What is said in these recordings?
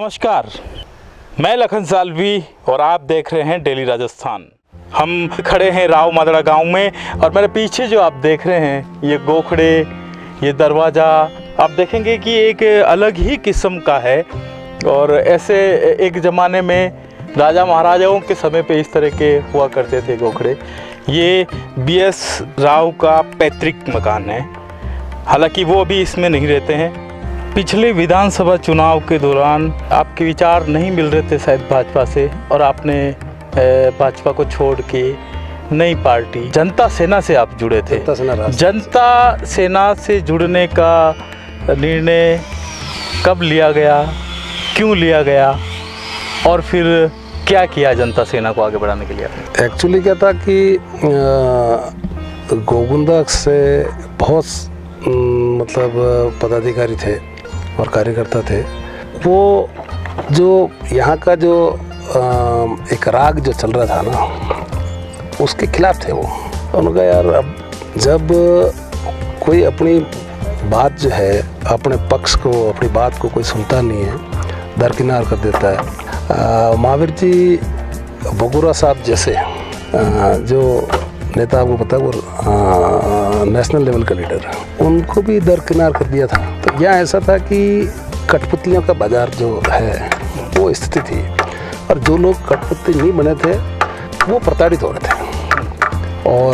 नमस्कार, मैं लखन सालवी और आप देख रहे हैं डेली राजस्थान। हम खड़े हैं राव मादड़ा गांव में और मेरे पीछे जो आप देख रहे हैं ये गोखड़े, ये दरवाज़ा आप देखेंगे कि एक अलग ही किस्म का है। और ऐसे एक ज़माने में राजा महाराजाओं के समय पे इस तरह के हुआ करते थे गोखड़े। ये BS राव का पैतृक मकान है, हालांकि वो अभी इसमें नहीं रहते हैं। पिछले विधानसभा चुनाव के दौरान आपके विचार नहीं मिल रहे थे शायद भाजपा से, और आपने भाजपा को छोड़ के नई पार्टी जनता सेना से आप जुड़े थे। जनता सेना से जुड़ने का निर्णय कब लिया गया, क्यों लिया गया, और फिर क्या किया जनता सेना को आगे बढ़ाने के लिए? एक्चुअली क्या था कि गोगुंदा से बहुत मतलब पदाधिकारी थे और कार्यकर्ता थे। वो जो यहाँ का जो एक राग जो चल रहा था ना, उसके खिलाफ थे वो। उन्होंने कहा यार, अब जब कोई अपनी बात जो है, अपने पक्ष को, अपनी बात को कोई सुनता नहीं है, दरकिनार कर देता है। महावीर जी बगुरा साहब जैसे जो नेता, आपको पता है वो नेशनल लेवल का लीडर, उनको भी दरकिनार कर दिया था। तो यहाँ ऐसा था कि कठपुतलियों का बाजार जो है वो स्थिति थी, और जो लोग कठपुतली नहीं बने थे वो प्रताड़ित हो रहे थे, और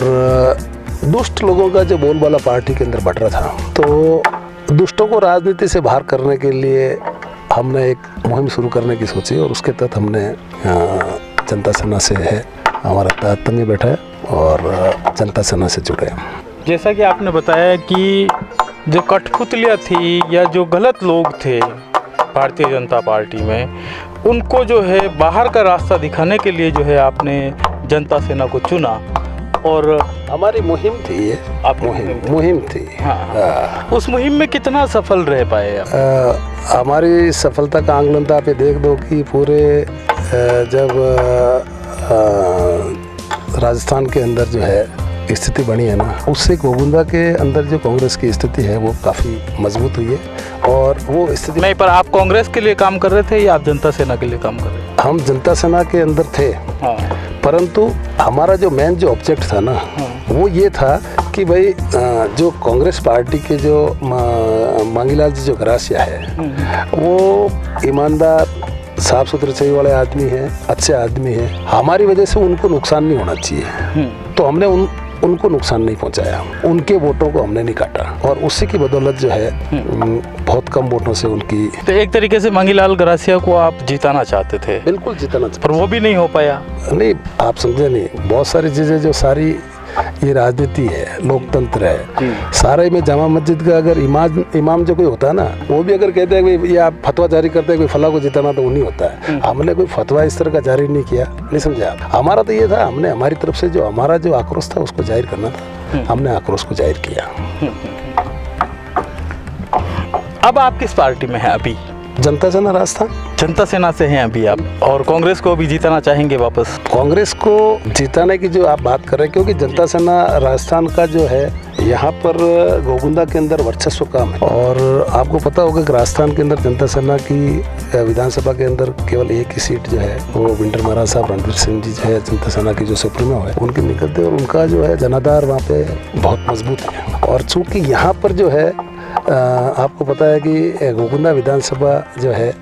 दुष्ट लोगों का जो बोलबाला पार्टी के अंदर बढ़ रहा था। तो दुष्टों को राजनीति से बाहर करने के लिए हमने एक मुहिम शुरू करने की सोची, और उसके तहत हमने जनता सेना से है हमारा तारतम्य बैठा है और जनता सेना से जुड़े। जैसा कि आपने बताया कि जो कठपुतलियाँ थी या जो गलत लोग थे भारतीय जनता पार्टी में, उनको जो है बाहर का रास्ता दिखाने के लिए जो है आपने जनता सेना को चुना, और हमारी मुहिम थी ये। आप मुहिम थी। हाँ। उस मुहिम में कितना सफल रह पाए आप? हमारी सफलता का आंकलन तो आप ये देख दो कि पूरे जब राजस्थान के अंदर जो है स्थिति बनी है ना, उससे गोगुंदा के अंदर जो कांग्रेस की स्थिति है वो काफ़ी मजबूत हुई है। और वो स्थिति नहीं, पर आप कांग्रेस के लिए काम कर रहे थे या आप जनता सेना के लिए काम कर रहे थे? हम जनता सेना के अंदर थे। हाँ। परंतु हमारा जो मेन जो ऑब्जेक्ट था ना, वो ये था कि भाई जो कांग्रेस पार्टी के जो मांगीलाल जी जो गरासिया है, वो ईमानदार, साफ सुथरे चाहिए वाले आदमी है, अच्छे आदमी है। हमारी वजह से उनको नुकसान नहीं होना चाहिए, तो हमने उनको नुकसान नहीं पहुंचाया। उनके वोटों को हमने नहीं काटा, और उसी की बदौलत जो है बहुत कम वोटों से उनकी। तो एक तरीके से मांगीलाल गरासिया को आप जिताना चाहते थे? बिल्कुल जिताना चाहते, पर वो भी नहीं हो पाया। नहीं, आप समझे नहीं। बहुत सारी चीज़ें जो सारी ये राजनीति है, लोकतंत्र है, सारे में जामा मस्जिद का अगर इमाम जो कोई होता है ना, वो भी अगर कहते हैं कि ये आप फतवा जारी करते हैं कोई फला को जिताना, तो वो नहीं होता है। हमने कोई फतवा इस तरह का जारी नहीं किया, नहीं समझे आप। हमारा तो ये था, हमने हमारी तरफ से जो हमारा जो आक्रोश था उसको जाहिर करना था, हमने आक्रोश को जाहिर किया। अब आप किस पार्टी में हैं अभी? जनता सेना राजस्थान। जनता सेना से हैं अभी आप, और कांग्रेस को भी जिताना चाहेंगे वापस? कांग्रेस को जिताने की जो आप बात कर रहे हैं, क्योंकि जनता सेना राजस्थान का जो है यहाँ पर गोगुंदा के अंदर वर्चस्व काम है। और आपको पता होगा कि राजस्थान के अंदर जनता सेना की विधानसभा के अंदर केवल एक ही सीट जो है वो विंटर महाराज साहब रणवीर सिंह जी जो है जनता सेना की जो सुप्रीमो है उनके निकलते, और उनका जो है जनाधार वहाँ पे बहुत मजबूत है। और चूँकि यहाँ पर जो है आपको पता है कि गोगुंदा विधानसभा जो है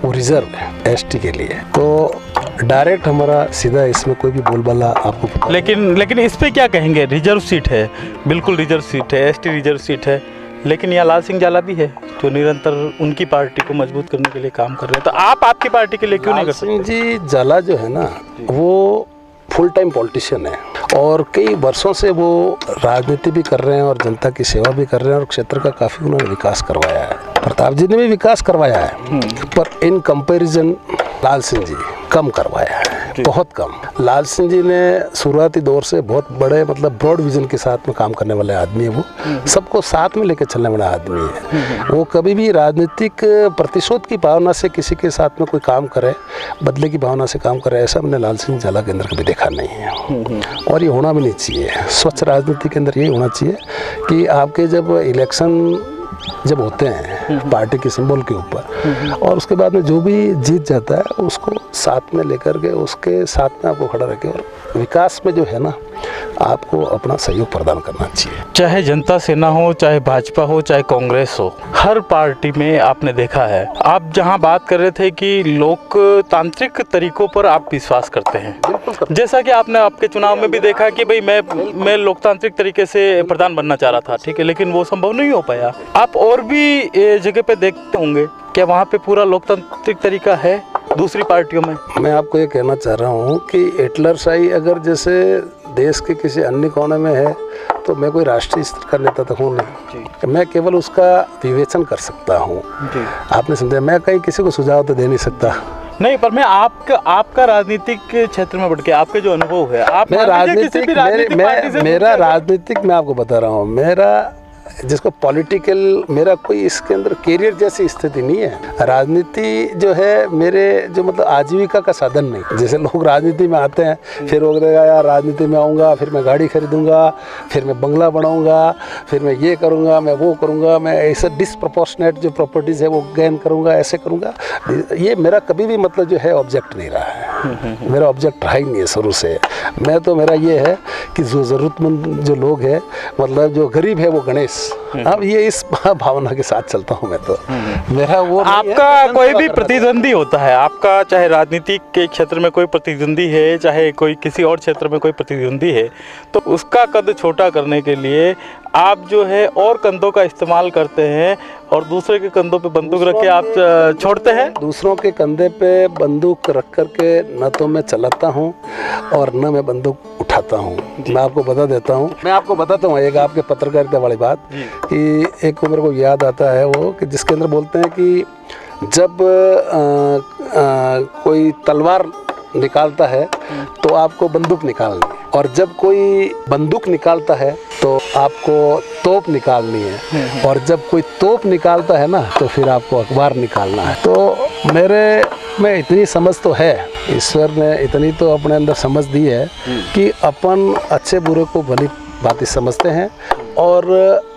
वो रिजर्व है ST के लिए, तो डायरेक्ट हमारा सीधा इसमें कोई भी बोलबाला आपको पता। लेकिन इस पे क्या कहेंगे? रिजर्व सीट है, बिल्कुल रिजर्व सीट है, ST रिजर्व सीट है, लेकिन यहाँ लाल सिंह जाला भी है जो निरंतर उनकी पार्टी को मजबूत करने के लिए काम कर रहे हैं। तो आप आपकी पार्टी के लिए क्यों नहीं कर सकते? लाल सिंह जी जाला जो है ना, वो फुल टाइम पॉलिटिशियन है, और कई वर्षों से वो राजनीति भी कर रहे हैं और जनता की सेवा भी कर रहे हैं, और क्षेत्र का काफ़ी उन्होंने विकास करवाया है। प्रताप जी ने भी विकास करवाया है, पर इन कंपैरिजन लाल सिंह जी कम करवाया है, बहुत कम। लाल सिंह जी ने शुरुआती दौर से बहुत बड़े मतलब ब्रॉड विजन के साथ में काम करने वाले आदमी है। वो सबको साथ में लेकर चलने वाला आदमी है। वो कभी भी राजनीतिक प्रतिशोध की भावना से किसी के साथ में कोई काम करे, बदले की भावना से काम करे, ऐसा हमने लाल सिंह जाला के अंदर कभी देखा नहीं है, और ये होना भी नहीं चाहिए। स्वच्छ राजनीति के अंदर ये होना चाहिए कि आपके जब इलेक्शन जब होते हैं पार्टी के सिंबल के ऊपर, और उसके बाद में जो भी जीत जाता है उसको साथ में लेकर के उसके साथ में आपको खड़ा रखे, और विकास में जो है ना आपको अपना सहयोग प्रदान करना चाहिए। चाहे जनता सेना हो, चाहे भाजपा हो, चाहे कांग्रेस हो, हर पार्टी में आपने देखा है। आप जहां बात कर रहे थे कि लोकतांत्रिक तरीकों पर आप विश्वास करते हैं, जैसा कि आपने आपके चुनाव में भी देखा कि भाई मैं लोकतांत्रिक तरीके से प्रधान बनना चाह रहा था, ठीक है, लेकिन वो संभव नहीं हो पाया। आप और भी जगह पे देखते होंगे, क्या वहाँ पे पूरा लोकतांत्रिक तरीका है दूसरी पार्टियों में? मैं आपको ये कहना चाह रहा हूँ कि हिटलरशाही अगर जैसे देश के किसी अन्य कोने में है तो मैं कोई राष्ट्रीय स्तर का नेता तो हूँ नहीं, मैं केवल उसका विवेचन कर सकता हूँ। आपने समझा, मैं कहीं किसी को सुझाव तो दे नहीं सकता। नहीं, पर मैं आपका राजनीतिक क्षेत्र में बढ़ के आपके जो अनुभव है, आप मैं मेरा राजनीतिक मैं आपको बता रहा हूँ, मेरा जिसको पॉलिटिकल मेरा कोई इसके अंदर कैरियर जैसी स्थिति नहीं है। राजनीति जो है मेरे जो मतलब आजीविका का साधन नहीं। जैसे लोग राजनीति में आते हैं फिर वो कहेगा यार राजनीति में आऊँगा, फिर मैं गाड़ी खरीदूंगा, फिर मैं बंगला बनाऊंगा, फिर मैं ये करूँगा, मैं वो करूँगा, मैं ऐसा डिसप्रोपोर्शनेट जो प्रॉपर्टीज़ है वो गेन करूँगा, ऐसे करूँगा। ये मेरा कभी भी मतलब जो है ऑब्जेक्ट नहीं रहा है, मेरा ऑब्जेक्ट रहा ही नहीं है शुरू से। मैं तो मेरा ये है कि जो ज़रूरतमंद जो लोग हैं, मतलब जो गरीब है वो गणेश, अब ये इस भावना के साथ चलता हूँ मैं तो। मेरा वो आपका कोई भी प्रतिद्वंदी होता है, आपका चाहे राजनीति के क्षेत्र में कोई प्रतिद्वंदी है, चाहे कोई किसी और क्षेत्र में कोई प्रतिद्वंदी है, तो उसका कद छोटा करने के लिए आप जो है और कंधों का इस्तेमाल करते हैं और दूसरे के कंधों पे बंदूक रख के आप छोड़ते हैं। दूसरों के कंधे पे बंदूक रख कर के न तो मैं चलाता हूँ और न मैं बंदूक उठाता हूँ। मैं आपको बता देता हूँ, मैं आपको बताता हूँ एक आपके पत्रकारिता वाली बात कि एक मेरे को याद आता है वो कि जिसके अंदर बोलते हैं कि जब कोई तलवार निकालता है तो आपको बंदूक निकालनी है, और जब कोई बंदूक निकालता है तो आपको तोप निकालनी है, और जब कोई तोप निकालता है ना तो फिर आपको अखबार निकालना है। तो मेरे में इतनी समझ तो है, ईश्वर ने इतनी तो अपने अंदर समझ दी है कि अपन अच्छे बुरे को भली भांति समझते हैं, और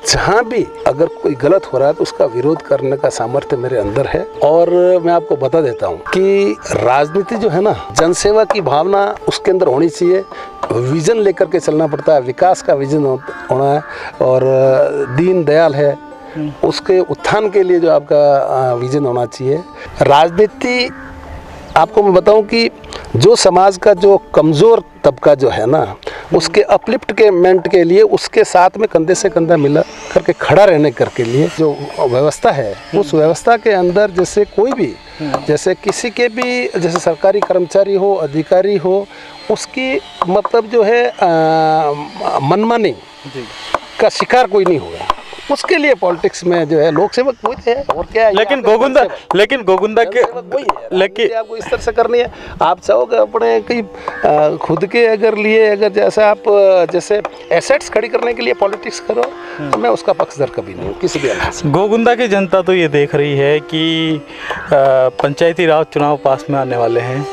जहाँ भी अगर कोई गलत हो रहा है तो उसका विरोध करने का सामर्थ्य मेरे अंदर है। और मैं आपको बता देता हूँ कि राजनीति जो है ना, जनसेवा की भावना उसके अंदर होनी चाहिए, विजन लेकर के चलना पड़ता है, विकास का विजन होना है, और दीन दयाल है उसके उत्थान के लिए जो आपका विजन होना चाहिए। राजनीति आपको मैं बताऊं कि जो समाज का जो कमज़ोर तबका जो है ना, उसके अपलिफ्टमेंट के लिए उसके साथ में कंधे से कंधा मिला करके खड़ा रहने करके लिए जो व्यवस्था है, उस व्यवस्था के अंदर जैसे कोई भी, जैसे किसी के भी, जैसे सरकारी कर्मचारी हो, अधिकारी हो, उसकी मतलब जो है मनमानी का शिकार कोई नहीं होगा। उसके लिए पॉलिटिक्स में जो है लोक सेवक कोई है और क्या है। लेकिन गोविंदा के लेकिन आपको इस तरह से करनी है। आप चाहोगे अपने कहीं खुद के अगर लिए, अगर जैसे आप जैसे एसेट्स खड़ी करने के लिए पॉलिटिक्स करो, तो मैं उसका पक्षधर कभी नहीं हूँ किसी भी अंदाज से। गोविंदा की जनता तो ये देख रही है कि पंचायती राज चुनाव पास में आने वाले हैं,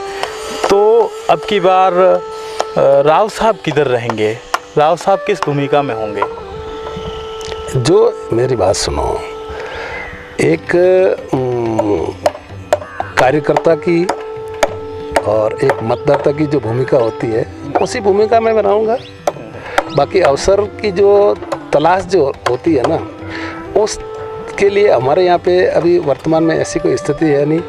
तो अब की बार राव साहब किधर रहेंगे, राव साहब किस भूमिका में होंगे? जो मेरी बात सुनो, एक कार्यकर्ता की और एक मतदाता की जो भूमिका होती है उसी भूमिका में बनाऊंगा। बाकी अवसर की जो तलाश जो होती है ना, उसके लिए हमारे यहाँ पे अभी वर्तमान में ऐसी कोई स्थिति है नहीं।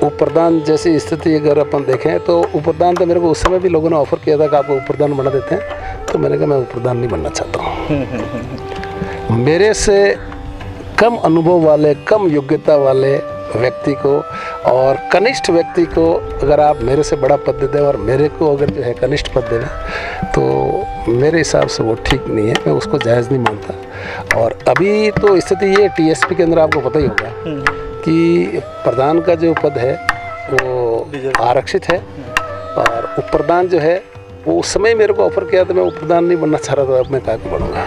उप प्रधान जैसी स्थिति अगर अपन देखें तो उप प्रधान तो मेरे को उस समय भी लोगों ने ऑफर किया था कि आपको उप प्रधान बना देते हैं, तो मैंने कहा मैं उप प्रधान नहीं बनना चाहता हूँ। मेरे से कम अनुभव वाले, कम योग्यता वाले व्यक्ति को और कनिष्ठ व्यक्ति को अगर आप मेरे से बड़ा पद दे दें और मेरे को अगर जो है कनिष्ठ पद दे दें, तो मेरे हिसाब से वो ठीक नहीं है, मैं उसको जायज़ नहीं मानता। और अभी तो स्थिति ये टीएसपी के अंदर आपको पता ही होगा कि प्रधान का जो पद है वो आरक्षित है, और उप प्रधान जो है वो उस समय मेरे को ऑफर किया था, मैं उप प्रधान नहीं बनना चाह रहा था, अब मैं क्या बनूँगा।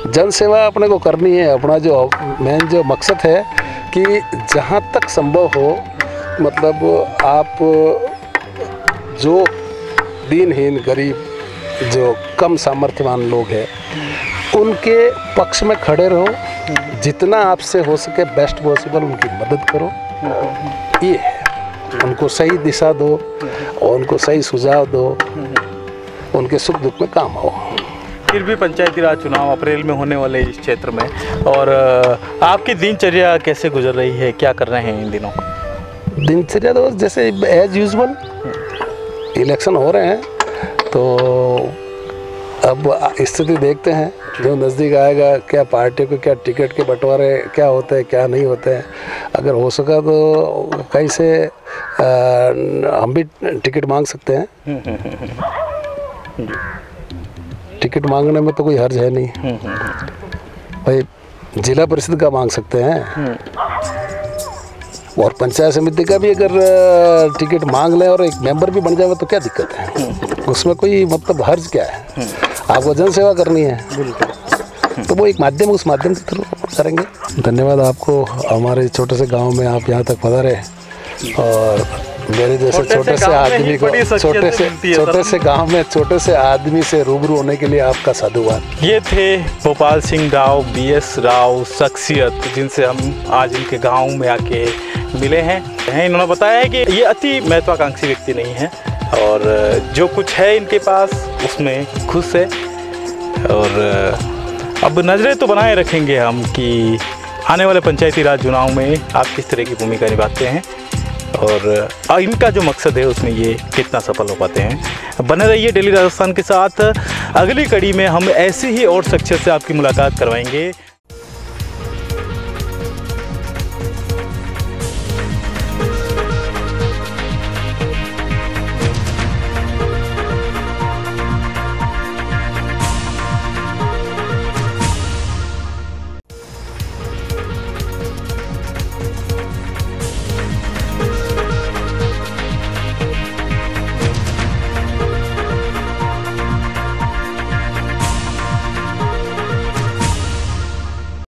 जन सेवा अपने को करनी है, अपना जो मेन जो मकसद है कि जहाँ तक संभव हो, मतलब आप जो दीनहीन, गरीब, जो कम सामर्थ्यवान लोग हैं उनके पक्ष में खड़े रहो, जितना आपसे हो सके बेस्ट पॉसिबल उनकी मदद करो, ये है। उनको सही दिशा दो और उनको सही सुझाव दो, उनके सुख दुख में काम आओ। फिर भी पंचायती राज चुनाव अप्रैल में होने वाले इस क्षेत्र में, और आपकी दिनचर्या कैसे गुजर रही है, क्या कर रहे हैं इन दिनों? दिनचर्या तो जैसे एज यूजुअल, इलेक्शन हो रहे हैं तो अब स्थिति देखते हैं जो नज़दीक आएगा, क्या पार्टी को क्या टिकट के बंटवारे क्या होते हैं क्या नहीं होते हैं। अगर हो सका तो कहीं से हम भी टिकट मांग सकते हैं। टिकट मांगने में तो कोई हर्ज है नहीं भाई, जिला परिषद का मांग सकते हैं और पंचायत समिति का भी अगर टिकट मांग लें और एक मेंबर भी बन जाए तो क्या दिक्कत है, उसमें कोई मतलब हर्ज क्या है। आपको जन सेवा करनी है तो वो एक माध्यम, उस माध्यम के थ्रू करेंगे। धन्यवाद आपको, हमारे छोटे से गांव में आप यहाँ तक पधारे और मेरे जैसे छोटे से आदमी को छोटे से गांव में छोटे से आदमी से रूबरू होने के लिए आपका साधुवाद। ये थे गोपाल सिंह राव, BS राव, शख्सियत जिनसे हम आज इनके गांव में आके मिले हैं। इन्होंने बताया है कि ये अति महत्वाकांक्षी व्यक्ति नहीं है और जो कुछ है इनके पास उसमें खुश है। और अब नज़रें तो बनाए रखेंगे हम कि आने वाले पंचायती राज चुनाव में आप किस तरह की भूमिका निभाते हैं और इनका जो मकसद है उसमें ये कितना सफल हो पाते हैं। बने रहिए डेली राजस्थान के साथ। अगली कड़ी में हम ऐसी ही और शख्सियत से आपकी मुलाकात करवाएंगे।